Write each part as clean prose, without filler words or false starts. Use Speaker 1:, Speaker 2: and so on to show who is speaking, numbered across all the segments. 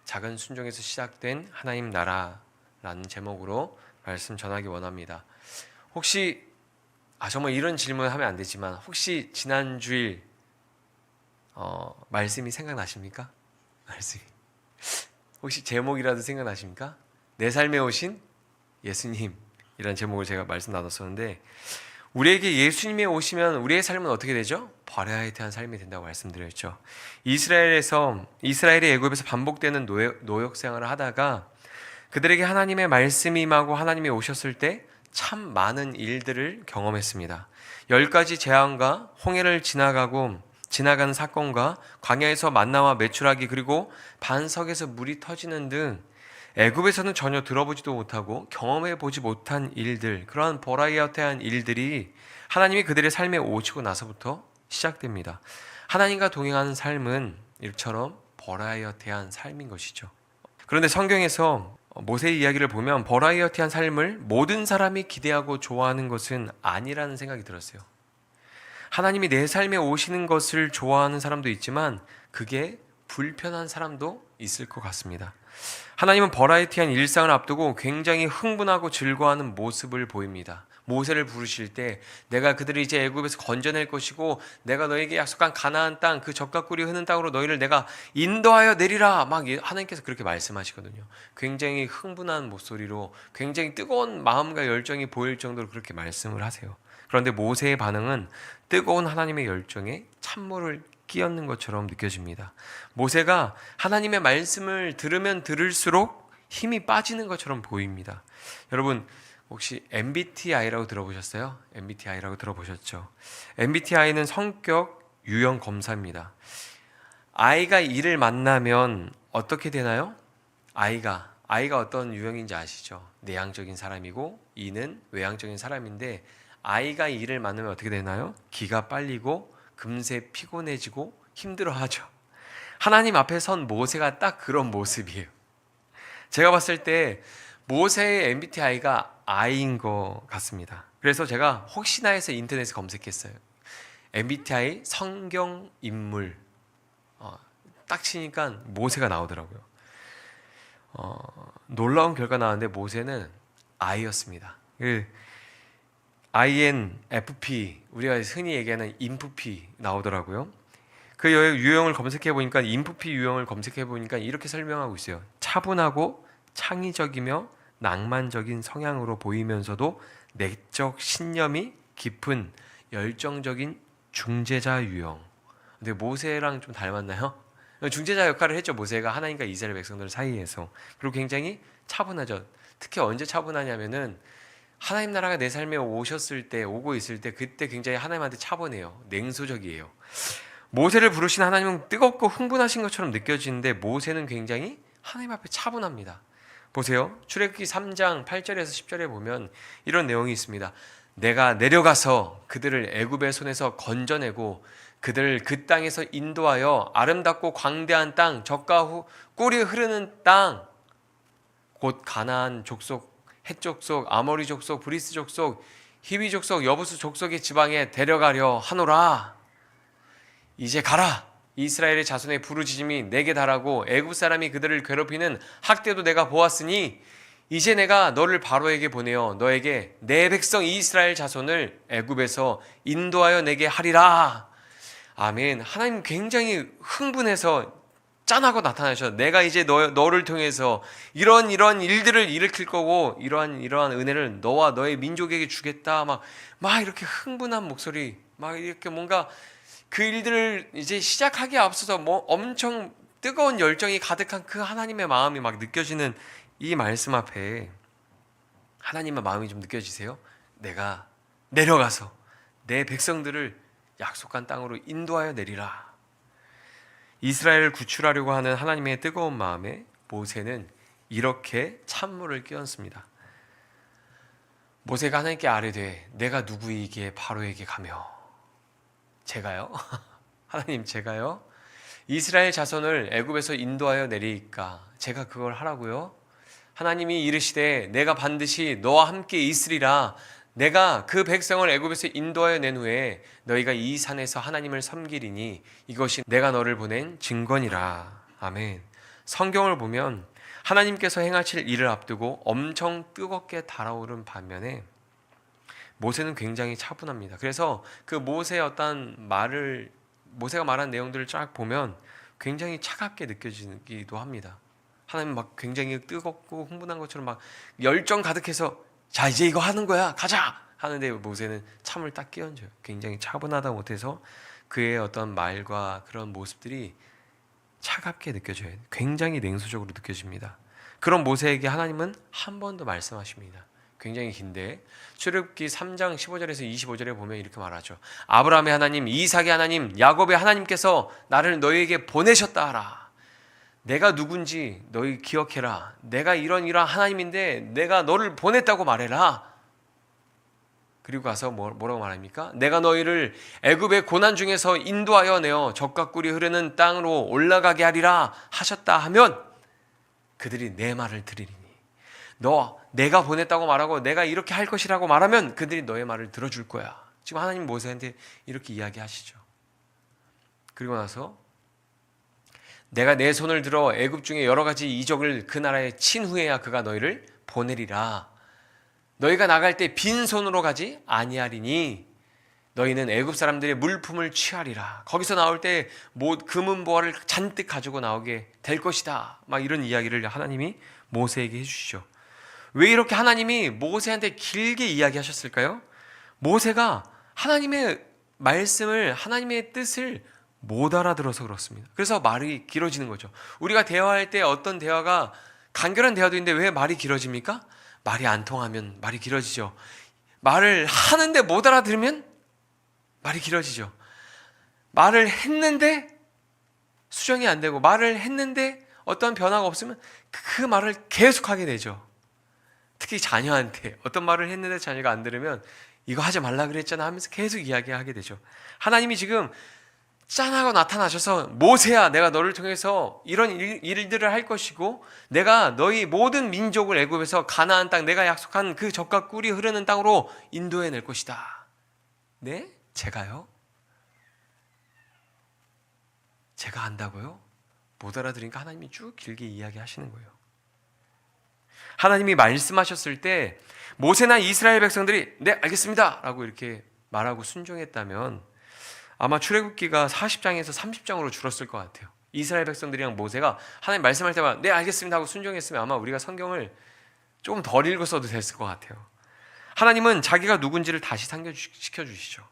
Speaker 1: 작은 순종에서 시작된 하나님 나라라는 제목으로 말씀 전하기 원합니다. 혹시 정말 이런 질문을 하면 안 되지만 혹시 지난 주일 말씀이 생각나십니까? 말씀이 혹시 제목이라도 생각나십니까? 내 삶에 오신 예수님이라는 제목을 제가 말씀 나눴었는데, 우리에게 예수님이 오시면 우리의 삶은 어떻게 되죠? 버라이어티한 삶이 된다고 말씀드렸죠. 이스라엘이 애굽에서 반복되는 노역 생활을 하다가 그들에게 하나님의 말씀이 임하고 하나님이 오셨을 때 참 많은 일들을 경험했습니다. 10가지 재앙과 홍해를 지나가는 사건과 광야에서 만나와 메추라기, 그리고 반석에서 물이 터지는 등 애굽에서는 전혀 들어보지도 못하고 경험해 보지 못한 일들, 그러한 버라이어티한 일들이 하나님이 그들의 삶에 오시고 나서부터 시작됩니다. 하나님과 동행하는 삶은 이처럼 버라이어티한 삶인 것이죠. 그런데 성경에서 모세의 이야기를 보면 버라이어티한 삶을 모든 사람이 기대하고 좋아하는 것은 아니라는 생각이 들었어요. 하나님이 내 삶에 오시는 것을 좋아하는 사람도 있지만 그게 불편한 사람도 있을 것 같습니다. 하나님은 버라이어티한 일상을 앞두고 굉장히 흥분하고 즐거워하는 모습을 보입니다. 모세를 부르실 때 내가 그들을 이제 애굽에서 건져낼 것이고 내가 너에게 약속한 가나안 땅, 그 젖과 꿀이 흐르는 땅으로 너희를 내가 인도하여 내리라, 막 하나님께서 그렇게 말씀하시거든요. 굉장히 흥분한 목소리로 굉장히 뜨거운 마음과 열정이 보일 정도로 그렇게 말씀을 하세요. 그런데 모세의 반응은 뜨거운 하나님의 열정에 찬물을 끼얹는 것처럼 느껴집니다. 모세가 하나님의 말씀을 들으면 들을수록 힘이 빠지는 것처럼 보입니다. 여러분, 혹시 MBTI라고 들어보셨어요? MBTI라고 들어보셨죠? MBTI는 성격 유형 검사입니다. I가 E를 만나면 어떻게 되나요? I가 어떤 유형인지 아시죠? 내향적인 사람이고 E는 외향적인 사람인데, I가 E를 만나면 어떻게 되나요? 기가 빨리고 금세 피곤해지고 힘들어하죠. 하나님 앞에 선 모세가 딱 그런 모습이에요. 제가 봤을 때 모세의 MBTI가 I인 것 같습니다. 그래서 제가 혹시나 해서 인터넷에 검색했어요. MBTI 성경 인물 딱 치니까 모세가 나오더라고요. 놀라운 결과 나왔는데 모세는 I였습니다. INFP, 우리가 흔히 얘기하는 INFP 나오더라고요. 그 유형을 검색해 보니까, INFP 유형을 검색해 보니까 이렇게 설명하고 있어요. 차분하고 창의적이며 낭만적인 성향으로 보이면서도 내적 신념이 깊은 열정적인 중재자 유형. 근데 모세랑 좀 닮았나요? 중재자 역할을 했죠. 모세가 하나님과 이스라엘 백성들 사이에서. 그리고 굉장히 차분하죠. 특히 언제 차분하냐면은 하나님 나라가 내 삶에 오고 있을 때 그때 굉장히 하나님한테 차분해요. 냉소적이에요. 모세를 부르신 하나님은 뜨겁고 흥분하신 것처럼 느껴지는데 모세는 굉장히 하나님 앞에 차분합니다. 보세요. 출애굽기 3장 8절에서 10절에 보면 이런 내용이 있습니다. 내가 내려가서 그들을 애굽의 손에서 건져내고 그들을 그 땅에서 인도하여 아름답고 광대한 땅, 젖과 꿀이 흐르는 땅, 곧 가나안 족속, 헷 족속, 아모리 족속, 브리스 족속, 히위 족속, 여부수 족속의 지방에 데려가려 하노라. 이제 가라. 이스라엘의 자손의 부르짖음이 내게 달하고 애굽 사람이 그들을 괴롭히는 학대도 내가 보았으니 이제 내가 너를 바로에게 보내어 너에게 내 백성 이스라엘 자손을 애굽에서 인도하여 내게 하리라. 아멘. 하나님 굉장히 흥분해서 짠하고 나타나셔. 내가 이제 너를 통해서 이런 일들을 일으킬 거고 이러한 은혜를 너와 너의 민족에게 주겠다. 막 이렇게 흥분한 목소리, 막 이렇게 뭔가 그 일들을 이제 시작하기에 앞서서 엄청 뜨거운 열정이 가득한 그 하나님의 마음이 막 느껴지는 이 말씀 앞에 하나님의 마음이 좀 느껴지세요? 내가 내려가서 내 백성들을 약속한 땅으로 인도하여 내리라. 이스라엘을 구출하려고 하는 하나님의 뜨거운 마음에 모세는 이렇게 찬물을 끼얹습니다. 모세가 하나님께 아뢰되 내가 누구이기에 바로에게 가며, 제가요? 하나님, 제가요? 이스라엘 자손을 애굽에서 인도하여 내리니까 제가 그걸 하라고요? 하나님이 이르시되 내가 반드시 너와 함께 있으리라. 내가 그 백성을 애굽에서 인도하여 낸 후에 너희가 이 산에서 하나님을 섬기리니 이것이 내가 너를 보낸 증거니라. 아멘. 성경을 보면 하나님께서 행하실 일을 앞두고 엄청 뜨겁게 달아오른 반면에 모세는 굉장히 차분합니다. 그래서 그 모세의 어떤 모세가 말한 내용들을 쫙 보면 굉장히 차갑게 느껴지기도 합니다. 하나님 막 굉장히 뜨겁고 흥분한 것처럼 막 열정 가득해서 자 이제 이거 하는 거야 가자 하는데 모세는 참을 딱 끼얹어요. 굉장히 차분하다 못해서 그의 어떤 말과 그런 모습들이 차갑게 느껴져요. 굉장히 냉소적으로 느껴집니다. 그런 모세에게 하나님은 한 번 더 말씀하십니다. 굉장히 긴데 출애굽기 3장 15절에서 25절에 보면 이렇게 말하죠. 아브라함의 하나님, 이삭의 하나님, 야곱의 하나님께서 나를 너희에게 보내셨다 하라. 내가 누군지 너희 기억해라. 내가 이런 하나님인데 내가 너를 보냈다고 말해라. 그리고 가서 뭐라고 말합니까? 내가 너희를 애굽의 고난 중에서 인도하여 내어 젖과 꿀이 흐르는 땅으로 올라가게 하리라 하셨다 하면 그들이 내 말을 들으리니 내가 보냈다고 말하고 내가 이렇게 할 것이라고 말하면 그들이 너의 말을 들어줄 거야. 지금 하나님 모세한테 이렇게 이야기하시죠. 그리고 나서 내가 내 손을 들어 애굽 중에 여러 가지 이적을 그 나라에 친 후에야 그가 너희를 보내리라. 너희가 나갈 때 빈손으로 가지 아니하리니 너희는 애굽 사람들의 물품을 취하리라. 거기서 나올 때 금은보화를 잔뜩 가지고 나오게 될 것이다. 막 이런 이야기를 하나님이 모세에게 해주시죠. 왜 이렇게 하나님이 모세한테 길게 이야기하셨을까요? 모세가 하나님의 말씀을, 하나님의 뜻을 못 알아들어서 그렇습니다. 그래서 말이 길어지는 거죠. 우리가 대화할 때 어떤 대화가 간결한 대화도 있는데 왜 말이 길어집니까? 말이 안 통하면 말이 길어지죠. 말을 하는데 못 알아들으면 말이 길어지죠. 말을 했는데 수정이 안 되고 말을 했는데 어떤 변화가 없으면 그 말을 계속하게 되죠. 특히 자녀한테 어떤 말을 했는데 자녀가 안 들으면 이거 하지 말라 그랬잖아 하면서 계속 이야기하게 되죠. 하나님이 지금 짠하고 나타나셔서 모세야 내가 너를 통해서 이런 일들을 할 것이고 내가 너희 모든 민족을 애굽에서 가나안 땅 내가 약속한 그 젖과 꿀이 흐르는 땅으로 인도해낼 것이다. 네? 제가요? 제가 한다고요? 못 알아들으니까 하나님이 쭉 길게 이야기하시는 거예요. 하나님이 말씀하셨을 때 모세나 이스라엘 백성들이 네 알겠습니다 라고 이렇게 말하고 순종했다면 아마 출애굽기가 40장에서 30장으로 줄었을 것 같아요. 이스라엘 백성들이랑 모세가 하나님 말씀할 때마다 네 알겠습니다 하고 순종했으면 아마 우리가 성경을 조금 덜 읽었어도 됐을 것 같아요. 하나님은 자기가 누군지를 다시 상기시켜 주시죠.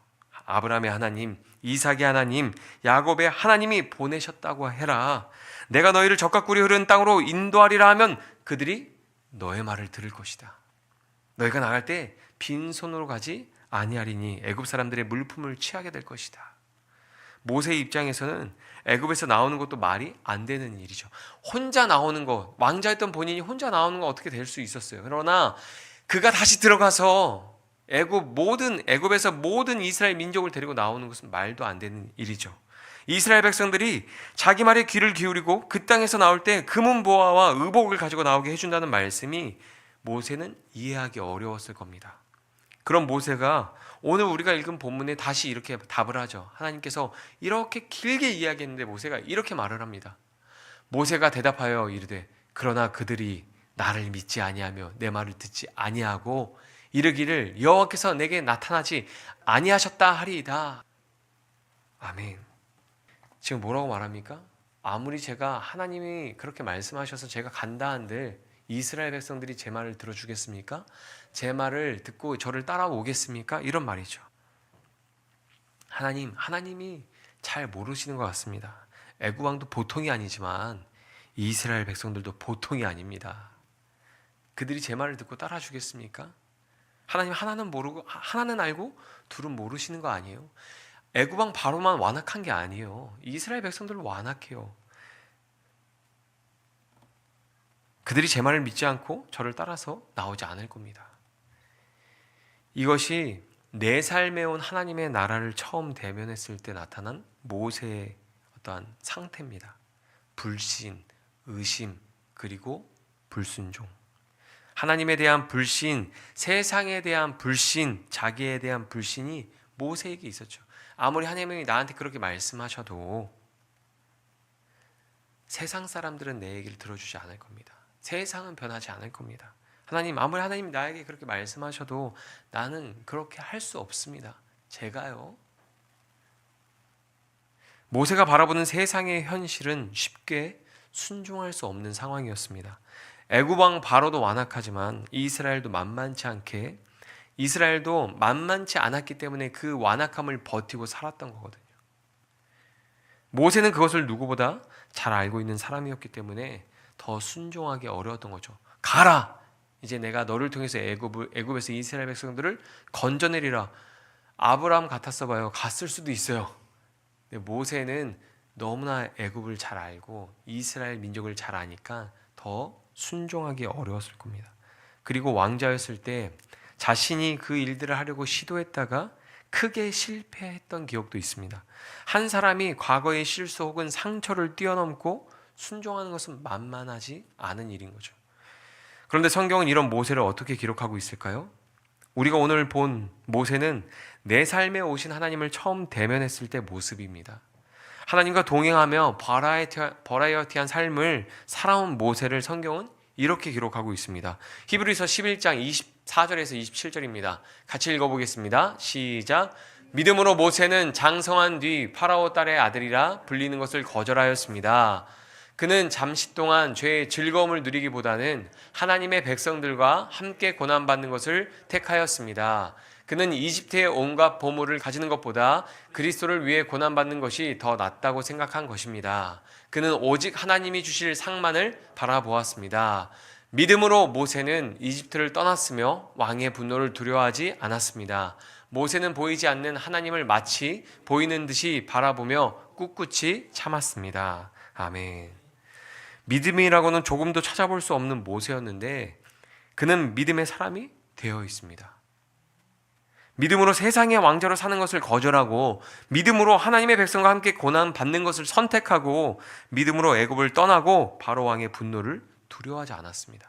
Speaker 1: 아브라함의 하나님, 이삭의 하나님, 야곱의 하나님이 보내셨다고 해라. 내가 너희를 젖과 꿀이 흐르는 땅으로 인도하리라 하면 그들이 너의 말을 들을 것이다. 너희가 나갈 때 빈손으로 가지 아니하리니 애굽 사람들의 물품을 취하게 될 것이다. 모세의 입장에서는 애굽에서 나오는 것도 말이 안 되는 일이죠. 혼자 나오는 거, 왕자였던 본인이 혼자 나오는 거 어떻게 될 수 있었어요. 그러나 그가 다시 들어가서 애굽에서 모든 이스라엘 민족을 데리고 나오는 것은 말도 안 되는 일이죠. 이스라엘 백성들이 자기 말에 귀를 기울이고 그 땅에서 나올 때 금은보화와 의복을 가지고 나오게 해준다는 말씀이 모세는 이해하기 어려웠을 겁니다. 그럼 모세가 오늘 우리가 읽은 본문에 다시 이렇게 답을 하죠. 하나님께서 이렇게 길게 이야기했는데 모세가 이렇게 말을 합니다. 모세가 대답하여 이르되 그러나 그들이 나를 믿지 아니하며 내 말을 듣지 아니하고 이르기를 여호와께서 내게 나타나지 아니하셨다 하리이다. 아멘. 지금 뭐라고 말합니까? 아무리 제가 하나님이 그렇게 말씀하셔서 제가 간다 한들 이스라엘 백성들이 제 말을 들어주겠습니까? 제 말을 듣고 저를 따라오겠습니까? 이런 말이죠. 하나님이 잘 모르시는 것 같습니다. 애굽 왕도 보통이 아니지만 이스라엘 백성들도 보통이 아닙니다. 그들이 제 말을 듣고 따라주겠습니까? 하나님 하나는 모르고 하나는 알고 둘은 모르시는 거 아니에요? 애굽 왕 바로만 완악한 게 아니에요. 이스라엘 백성들도 완악해요. 그들이 제 말을 믿지 않고 저를 따라서 나오지 않을 겁니다. 이것이 내 삶에 온 하나님의 나라를 처음 대면했을 때 나타난 모세의 어떠한 상태입니다. 불신, 의심, 그리고 불순종. 하나님에 대한 불신, 세상에 대한 불신, 자기에 대한 불신이 모세에게 있었죠. 아무리 하나님이 나한테 그렇게 말씀하셔도 세상 사람들은 내 얘기를 들어주지 않을 겁니다. 세상은 변하지 않을 겁니다. 하나님, 아무리 하나님 나에게 그렇게 말씀하셔도 나는 그렇게 할 수 없습니다. 제가요. 모세가 바라보는 세상의 현실은 쉽게 순종할 수 없는 상황이었습니다. 애굽 왕 바로도 완악하지만 이스라엘도 만만치 않았기 때문에 그 완악함을 버티고 살았던 거거든요. 모세는 그것을 누구보다 잘 알고 있는 사람이었기 때문에 더 순종하기 어려웠던 거죠. 가라! 이제 내가 너를 통해서 애굽에서 이스라엘 백성들을 건져내리라. 아브라함 같았어 봐요. 갔을 수도 있어요. 근데 모세는 너무나 애굽을 잘 알고 이스라엘 민족을 잘 아니까 더 순종하기 어려웠을 겁니다. 그리고 왕자였을 때 자신이 그 일들을 하려고 시도했다가 크게 실패했던 기억도 있습니다. 한 사람이 과거의 실수 혹은 상처를 뛰어넘고 순종하는 것은 만만하지 않은 일인 거죠. 그런데 성경은 이런 모세를 어떻게 기록하고 있을까요? 우리가 오늘 본 모세는 내 삶에 오신 하나님을 처음 대면했을 때 모습입니다. 하나님과 동행하며 버라이어티한 삶을 살아온 모세를 성경은 이렇게 기록하고 있습니다. 히브리서 11장 24절에서 27절입니다. 같이 읽어보겠습니다. 시작. 믿음으로 모세는 장성한 뒤 파라오 딸의 아들이라 불리는 것을 거절하였습니다. 그는 잠시 동안 죄의 즐거움을 누리기보다는 하나님의 백성들과 함께 고난받는 것을 택하였습니다. 그는 이집트의 온갖 보물을 가지는 것보다 그리스도를 위해 고난받는 것이 더 낫다고 생각한 것입니다. 그는 오직 하나님이 주실 상만을 바라보았습니다. 믿음으로 모세는 이집트를 떠났으며 왕의 분노를 두려워하지 않았습니다. 모세는 보이지 않는 하나님을 마치 보이는 듯이 바라보며 꿋꿋이 참았습니다. 아멘. 믿음이라고는 조금도 찾아볼 수 없는 모세였는데 그는 믿음의 사람이 되어 있습니다. 믿음으로 세상의 왕자로 사는 것을 거절하고 믿음으로 하나님의 백성과 함께 고난받는 것을 선택하고 믿음으로 애굽을 떠나고 바로 왕의 분노를 두려워하지 않았습니다.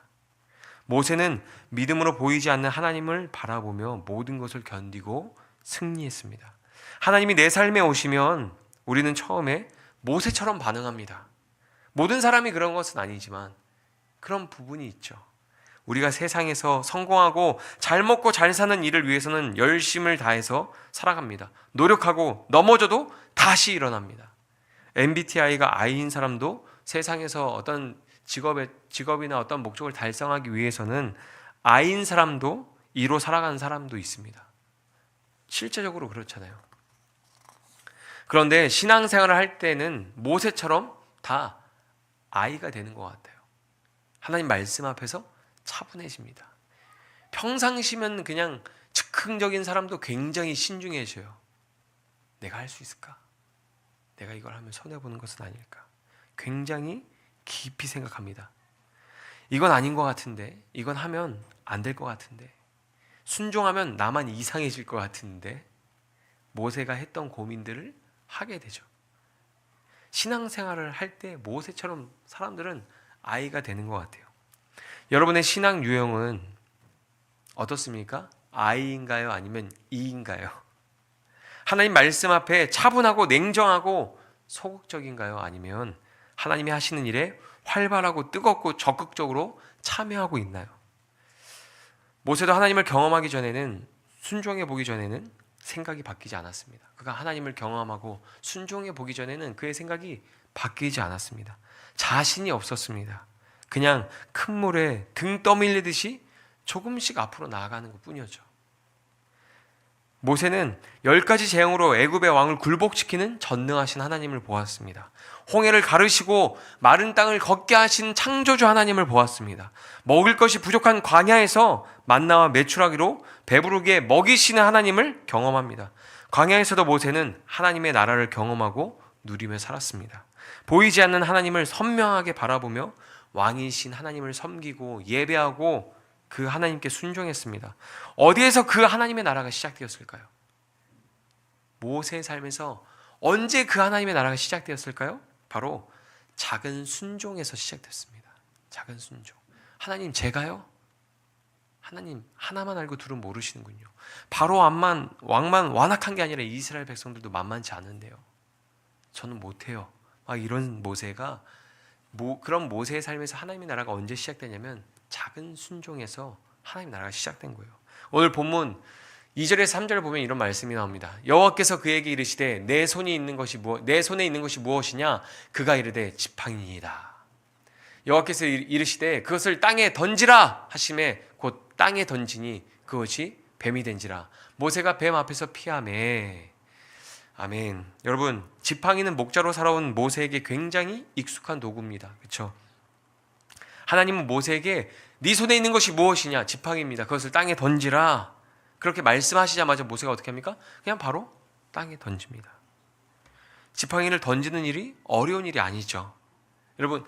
Speaker 1: 모세는 믿음으로 보이지 않는 하나님을 바라보며 모든 것을 견디고 승리했습니다. 하나님이 내 삶에 오시면 우리는 처음에 모세처럼 반응합니다. 모든 사람이 그런 것은 아니지만 그런 부분이 있죠. 우리가 세상에서 성공하고 잘 먹고 잘 사는 일을 위해서는 열심을 다해서 살아갑니다. 노력하고 넘어져도 다시 일어납니다. MBTI가 I인 사람도 세상에서 어떤 직업이나 어떤 목적을 달성하기 위해서는 I인 사람도 E로 살아가는 사람도 있습니다. 실제적으로 그렇잖아요. 그런데 신앙생활을 할 때는 모세처럼 다 I가 되는 것 같아요. 하나님 말씀 앞에서 차분해집니다. 평상시면 그냥 즉흥적인 사람도 굉장히 신중해져요. 내가 할 수 있을까? 내가 이걸 하면 손해보는 것은 아닐까? 굉장히 깊이 생각합니다. 이건 아닌 것 같은데, 이건 하면 안 될 것 같은데, 순종하면 나만 이상해질 것 같은데, 모세가 했던 고민들을 하게 되죠. 신앙생활을 할 때 모세처럼 사람들은 I가 되는 것 같아요. 여러분의 신앙 유형은 어떻습니까? I인가요? 아니면 E인가요? 하나님 말씀 앞에 차분하고 냉정하고 소극적인가요? 아니면 하나님이 하시는 일에 활발하고 뜨겁고 적극적으로 참여하고 있나요? 모세도 하나님을 경험하기 전에는, 순종해 보기 전에는 생각이 바뀌지 않았습니다. 그가 하나님을 경험하고 순종해 보기 전에는 그의 생각이 바뀌지 않았습니다. 자신이 없었습니다. 그냥 큰 물에 등 떠밀리듯이 조금씩 앞으로 나아가는 것뿐이었죠. 모세는 10가지 재앙으로 애굽의 왕을 굴복시키는 전능하신 하나님을 보았습니다. 홍해를 가르시고 마른 땅을 걷게 하신 창조주 하나님을 보았습니다. 먹을 것이 부족한 광야에서 만나와 메추라기로 배부르게 먹이시는 하나님을 경험합니다. 광야에서도 모세는 하나님의 나라를 경험하고 누리며 살았습니다. 보이지 않는 하나님을 선명하게 바라보며 왕이신 하나님을 섬기고 예배하고 그 하나님께 순종했습니다. 어디에서 그 하나님의 나라가 시작되었을까요? 모세의 삶에서 언제 그 하나님의 나라가 시작되었을까요? 바로 작은 순종에서 시작됐습니다. 작은 순종. 하나님 제가요? 하나님 하나만 알고 둘은 모르시는군요. 바로 왕만 완악한 게 아니라 이스라엘 백성들도 만만치 않은데요. 저는 못해요. 막 이런 모세가 그런 모세의 삶에서 하나님의 나라가 언제 시작되냐면 작은 순종에서 하나님의 나라가 시작된 거예요. 오늘 본문 2절에서 3절을 보면 이런 말씀이 나옵니다. 여호와께서 그에게 이르시되 내 손에 있는 것이 무엇이냐? 그가 이르되 지팡이니이다. 여호와께서 이르시되 그것을 땅에 던지라 하심에 곧 땅에 던지니 그것이 뱀이 된지라. 모세가 뱀 앞에서 피하매. 아멘. 여러분, 지팡이는 목자로 살아온 모세에게 굉장히 익숙한 도구입니다. 그렇죠? 하나님은 모세에게 네 손에 있는 것이 무엇이냐? 지팡이입니다. 그것을 땅에 던지라. 그렇게 말씀하시자마자 모세가 어떻게 합니까? 그냥 바로 땅에 던집니다. 지팡이를 던지는 일이 어려운 일이 아니죠. 여러분,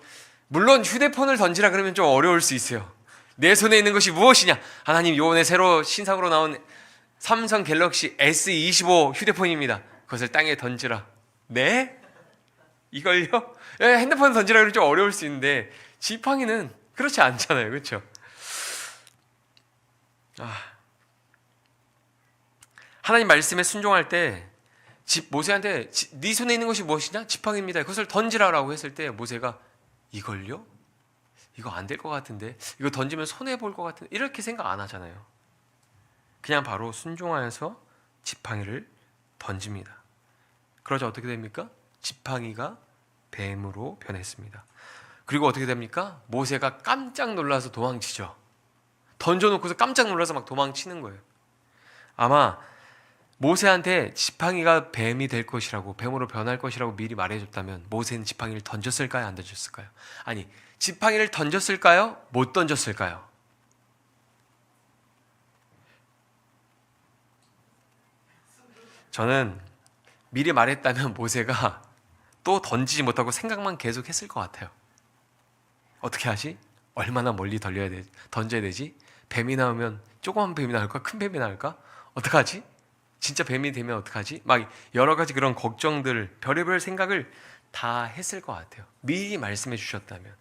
Speaker 1: 물론 휴대폰을 던지라 그러면 좀 어려울 수 있어요. 내 손에 있는 것이 무엇이냐? 하나님, 요번에 새로 신상으로 나온 삼성 갤럭시 S25 휴대폰입니다. 그것을 땅에 던지라. 네? 이걸요? 핸드폰 던지라 그러면 좀 어려울 수 있는데 지팡이는 그렇지 않잖아요. 그렇죠? 하나님 말씀에 순종할 때 모세한테 네 손에 있는 것이 무엇이냐? 지팡이입니다. 그것을 던지라라고 했을 때 모세가 이걸요? 이거 안 될 것 같은데, 이거 던지면 손해 볼 것 같은데, 이렇게 생각 안 하잖아요. 그냥 바로 순종하여서 지팡이를 던집니다. 그러자 어떻게 됩니까? 지팡이가 뱀으로 변했습니다. 그리고 어떻게 됩니까? 모세가 깜짝 놀라서 도망치죠. 던져놓고서 깜짝 놀라서 막 도망치는 거예요. 아마 모세한테 지팡이가 뱀이 될 것이라고, 뱀으로 변할 것이라고 미리 말해줬다면 모세는 지팡이를 던졌을까요? 안 던졌을까요? 아니, 지팡이를 던졌을까요? 못 던졌을까요? 저는 미리 말했다면 모세가 또 던지지 못하고 생각만 계속 했을 것 같아요. 어떻게 하지? 얼마나 멀리 던져야 되지? 뱀이 나오면 조그만 뱀이 나올까? 큰 뱀이 나올까? 어떡하지? 진짜 뱀이 되면 어떡하지? 막 여러 가지 그런 걱정들, 별의별 생각을 다 했을 것 같아요. 미리 말씀해 주셨다면.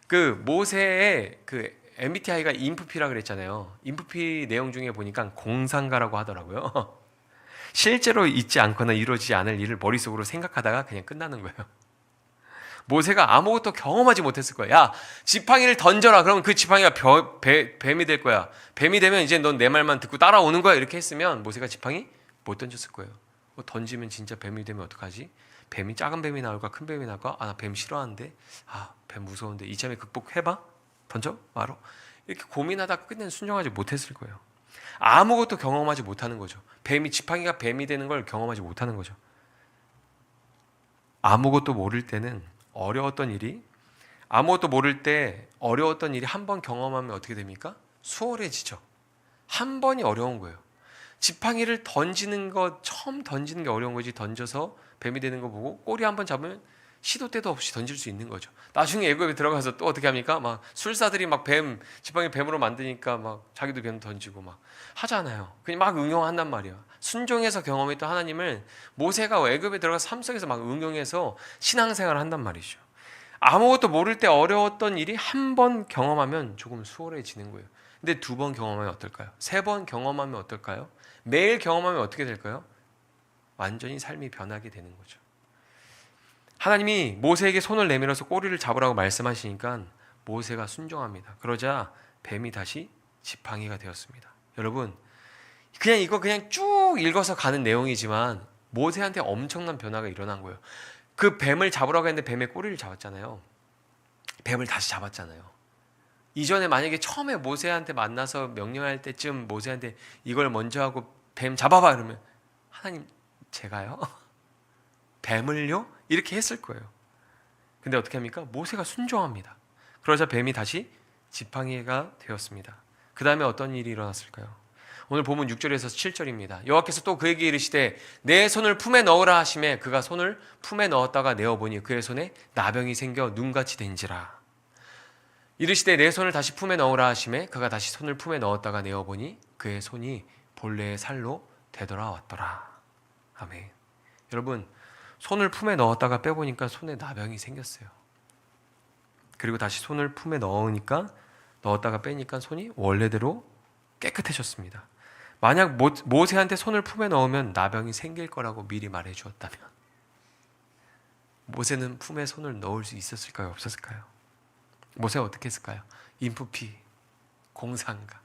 Speaker 1: 그 모세의 그 MBTI가 인프피라 그랬잖아요. 인프피 내용 중에 보니까 공상가라고 하더라고요. 실제로 있지 않거나 이루어지지 않을 일을 머릿속으로 생각하다가 그냥 끝나는 거예요. 모세가 아무것도 경험하지 못했을 거야. 야, 지팡이를 던져라. 그러면 그 지팡이가 뱀이 될 거야. 뱀이 되면 이제 넌 내 말만 듣고 따라오는 거야. 이렇게 했으면 모세가 지팡이 못 던졌을 거예요. 던지면 진짜 뱀이 되면 어떡하지? 뱀이 작은 뱀이 나올까? 큰 뱀이 나올까? 나 뱀 싫어하는데. 뱀 무서운데. 이참에 극복해봐? 던져? 바로. 이렇게 고민하다가 끝내 순종하지 못했을 거예요. 아무것도 경험하지 못하는 거죠. 지팡이가 뱀이 되는 걸 경험하지 못하는 거죠. 아무것도 모를 때는 아무것도 모를 때 어려웠던 일이 한 번 경험하면 어떻게 됩니까? 수월해지죠. 한 번이 어려운 거예요. 지팡이를 처음 던지는 게 어려운 거지, 던져서 뱀이 되는 거 보고 꼬리 한 번 잡으면 시도 때도 없이 던질 수 있는 거죠. 나중에 애굽에 들어가서 또 어떻게 합니까? 막 술사들이 막 지팡이 뱀으로 만드니까 막 자기도 뱀 던지고 막 하잖아요. 그냥 막 응용한단 말이에요. 순종해서 경험했던 하나님을 모세가 애굽에 들어가서 삶 속에서 막 응용해서 신앙생활을 한단 말이죠. 아무것도 모를 때 어려웠던 일이 한 번 경험하면 조금 수월해지는 거예요. 근데 2번 경험하면 어떨까요? 3번 경험하면 어떨까요? 매일 경험하면 어떻게 될까요? 완전히 삶이 변하게 되는 거죠. 하나님이 모세에게 손을 내밀어서 꼬리를 잡으라고 말씀하시니까 모세가 순종합니다. 그러자 뱀이 다시 지팡이가 되었습니다. 여러분, 이거 그냥 쭉 읽어서 가는 내용이지만 모세한테 엄청난 변화가 일어난 거예요. 그 뱀을 잡으라고 했는데 뱀의 꼬리를 잡았잖아요. 뱀을 다시 잡았잖아요. 이전에 만약에 처음에 모세한테 만나서 명령할 때쯤 모세한테 이걸 먼저 하고 뱀 잡아봐 그러면 하나님, 제가요? 뱀을요? 이렇게 했을 거예요. 근데 어떻게 합니까? 모세가 순종합니다. 그러자 뱀이 다시 지팡이가 되었습니다. 그 다음에 어떤 일이 일어났을까요? 오늘 본문 6절에서 7절입니다. 여호와께서 또 그에게 이르시되 내 손을 품에 넣으라 하시매 그가 손을 품에 넣었다가 내어보니 그의 손에 나병이 생겨 눈같이 된지라. 이르시되 내 손을 다시 품에 넣으라 하시매 그가 다시 손을 품에 넣었다가 내어보니 그의 손이 본래의 살로 되돌아왔더라. 아멘. 여러분, 손을 품에 넣었다가 빼보니까 손에 나병이 생겼어요. 그리고 다시 손을 품에 넣었다가 빼니까 손이 원래대로 깨끗해졌습니다. 만약 모세한테 손을 품에 넣으면 나병이 생길 거라고 미리 말해 주었다면 모세는 품에 손을 넣을 수 있었을까요? 없었을까요? 모세가 어떻게 했을까요? 인프피, 공상가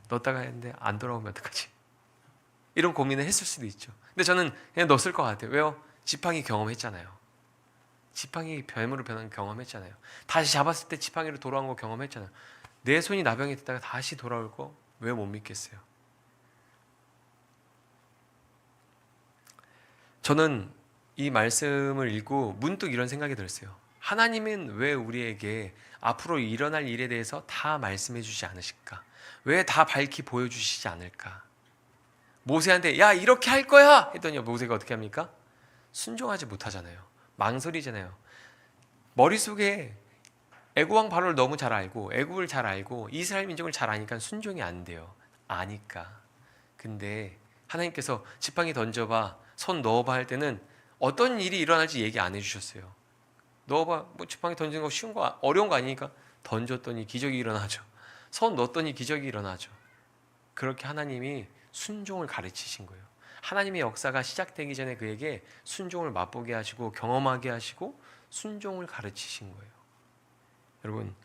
Speaker 1: 넣었다가 했는데 안 돌아오면 어떡하지? 이런 고민을 했을 수도 있죠. 근데 저는 그냥 넣었을 것 같아요. 왜요? 지팡이 경험했잖아요. 지팡이 뱀으로 변한 경험했잖아요. 다시 잡았을 때 지팡이로 돌아온 거 경험했잖아요. 내 손이 나병이 됐다가 다시 돌아올 거 왜 못 믿겠어요? 저는 이 말씀을 읽고 문득 이런 생각이 들었어요. 하나님은 왜 우리에게 앞으로 일어날 일에 대해서 다 말씀해 주지 않으실까? 왜 다 밝히 보여주시지 않을까? 모세한테 야 이렇게 할 거야 했더니 모세가 어떻게 합니까? 순종하지 못하잖아요. 망설이잖아요. 머릿속에 애굽왕 바로를 너무 잘 알고 애굽을 잘 알고 이스라엘 민족을 잘 아니까 순종이 안 돼요. 아니까. 근데 하나님께서 지팡이 던져봐, 손 넣어봐 할 때는 어떤 일이 일어날지 얘기 안 해주셨어요. 넣어봐, 뭐 지팡이 던지는 거 쉬운 거 어려운 거 아니니까 던졌더니 기적이 일어나죠. 손 넣었더니 기적이 일어나죠. 그렇게 하나님이 순종을 가르치신 거예요. 하나님의 역사가 시작되기 전에 그에게 순종을 맛보게 하시고 경험하게 하시고 순종을 가르치신 거예요. 여러분,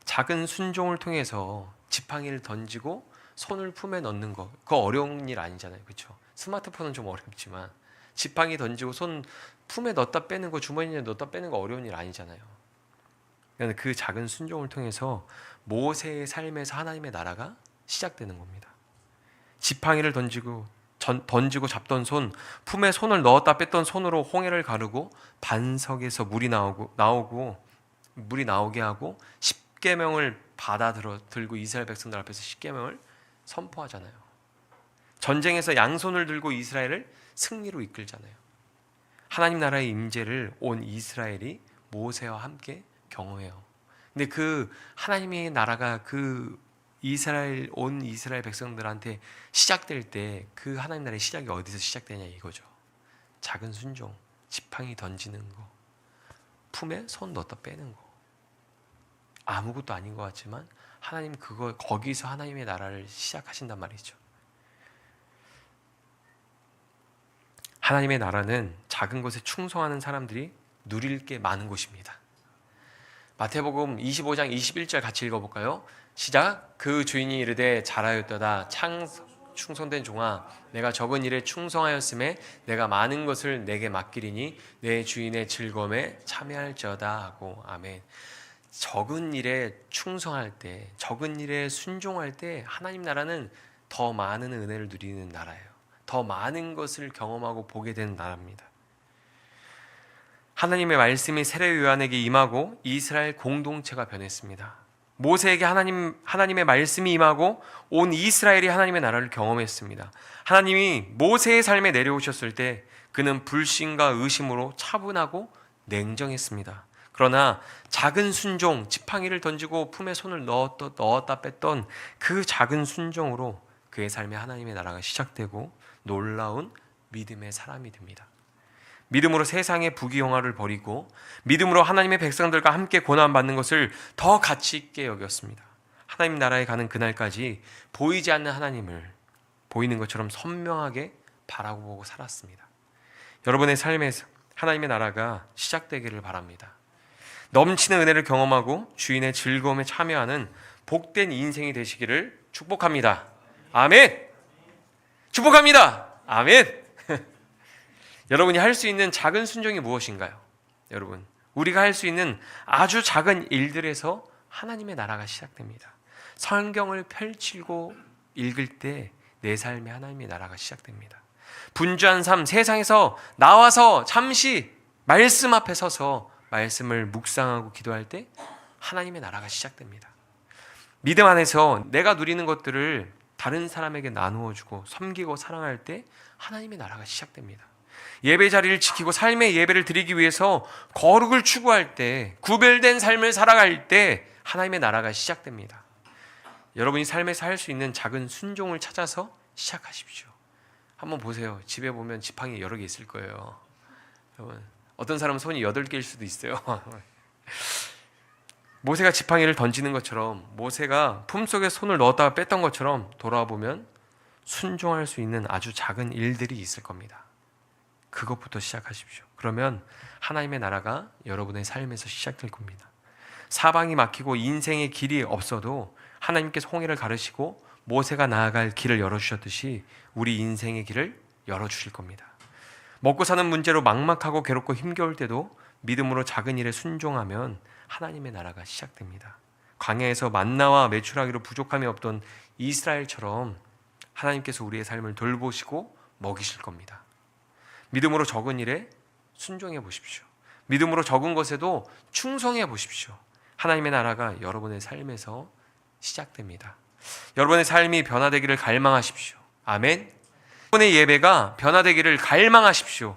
Speaker 1: 작은 순종을 통해서 지팡이를 던지고 손을 품에 넣는 거, 그거 어려운 일 아니잖아요. 그렇죠? 스마트폰은 좀 어렵지만 지팡이 던지고 손 품에 넣었다 빼는 거, 주머니에 넣었다 빼는 거 어려운 일 아니잖아요. 그 작은 순종을 통해서 모세의 삶에서 하나님의 나라가 시작되는 겁니다. 지팡이를 던지고 잡던 손, 품에 손을 넣었다 뺐던 손으로 홍해를 가르고 반석에서 물이 나오게 하고 십계명을 들고 이스라엘 백성들 앞에서 십계명을 선포하잖아요. 전쟁에서 양손을 들고 이스라엘을 승리로 이끌잖아요. 하나님 나라의 임재를 온 이스라엘이 모세와 함께 경험해요. 근데 그 하나님의 나라가 온 이스라엘 백성들한테 시작될 때 그 하나님 나라의 시작이 어디서 시작되냐 이거죠. 작은 순종, 지팡이 던지는 거, 품에 손 넣었다 빼는 거. 아무것도 아닌 것 같지만 하나님 거기서 하나님의 나라를 시작하신단 말이죠. 하나님의 나라는 작은 것에 충성하는 사람들이 누릴 게 많은 곳입니다. 마태복음 25장 21절 같이 읽어볼까요? 시작. 그 주인이 이르되 잘하였도다 충성된 종아 내가 적은 일에 충성하였음에 내가 많은 것을 내게 맡기리니 내 주인의 즐거움에 참여할지어다 하고. 아멘. 적은 일에 충성할 때, 적은 일에 순종할 때 하나님 나라는 더 많은 은혜를 누리는 나라예요. 더 많은 것을 경험하고 보게 되는 나라입니다. 하나님의 말씀이 세례 요한에게 임하고 이스라엘 공동체가 변했습니다. 모세에게 하나님의 말씀이 임하고 온 이스라엘이 하나님의 나라를 경험했습니다. 하나님이 모세의 삶에 내려오셨을 때 그는 불신과 의심으로 차분하고 냉정했습니다. 그러나 작은 순종, 지팡이를 던지고 품에 손을 넣었다 뺐던 그 작은 순종으로 그의 삶에 하나님의 나라가 시작되고 놀라운 믿음의 사람이 됩니다. 믿음으로 세상의 부귀영화를 버리고 믿음으로 하나님의 백성들과 함께 고난받는 것을 더 가치 있게 여겼습니다. 하나님 나라에 가는 그날까지 보이지 않는 하나님을 보이는 것처럼 선명하게 바라보고 살았습니다. 여러분의 삶에서 하나님의 나라가 시작되기를 바랍니다. 넘치는 은혜를 경험하고 주인의 즐거움에 참여하는 복된 인생이 되시기를 축복합니다. 아멘. 축복합니다. 아멘. 여러분이 할 수 있는 작은 순종이 무엇인가요? 여러분, 우리가 할 수 있는 아주 작은 일들에서 하나님의 나라가 시작됩니다. 성경을 펼치고 읽을 때 내 삶에 하나님의 나라가 시작됩니다. 분주한 삶, 세상에서 나와서 잠시 말씀 앞에 서서 말씀을 묵상하고 기도할 때 하나님의 나라가 시작됩니다. 믿음 안에서 내가 누리는 것들을 다른 사람에게 나누어주고 섬기고 사랑할 때 하나님의 나라가 시작됩니다. 예배 자리를 지키고 삶의 예배를 드리기 위해서 거룩을 추구할 때, 구별된 삶을 살아갈 때 하나님의 나라가 시작됩니다. 여러분이 삶에서 할 수 있는 작은 순종을 찾아서 시작하십시오. 한번 보세요. 집에 보면 지팡이 여러 개 있을 거예요. 여러분, 어떤 사람은 손이 8개일 수도 있어요. 모세가 지팡이를 던지는 것처럼, 모세가 품속에 손을 넣었다가 뺐던 것처럼 돌아보면 순종할 수 있는 아주 작은 일들이 있을 겁니다. 그것부터 시작하십시오. 그러면 하나님의 나라가 여러분의 삶에서 시작될 겁니다. 사방이 막히고 인생의 길이 없어도 하나님께서 홍해를 가르시고 모세가 나아갈 길을 열어주셨듯이 우리 인생의 길을 열어주실 겁니다. 먹고 사는 문제로 막막하고 괴롭고 힘겨울 때도 믿음으로 작은 일에 순종하면 하나님의 나라가 시작됩니다. 광야에서 만나와 메추라기로 부족함이 없던 이스라엘처럼 하나님께서 우리의 삶을 돌보시고 먹이실 겁니다. 믿음으로 적은 일에 순종해 보십시오. 믿음으로 적은 것에도 충성해 보십시오. 하나님의 나라가 여러분의 삶에서 시작됩니다. 여러분의 삶이 변화되기를 갈망하십시오. 아멘. 여러분의 예배가 변화되기를 갈망하십시오.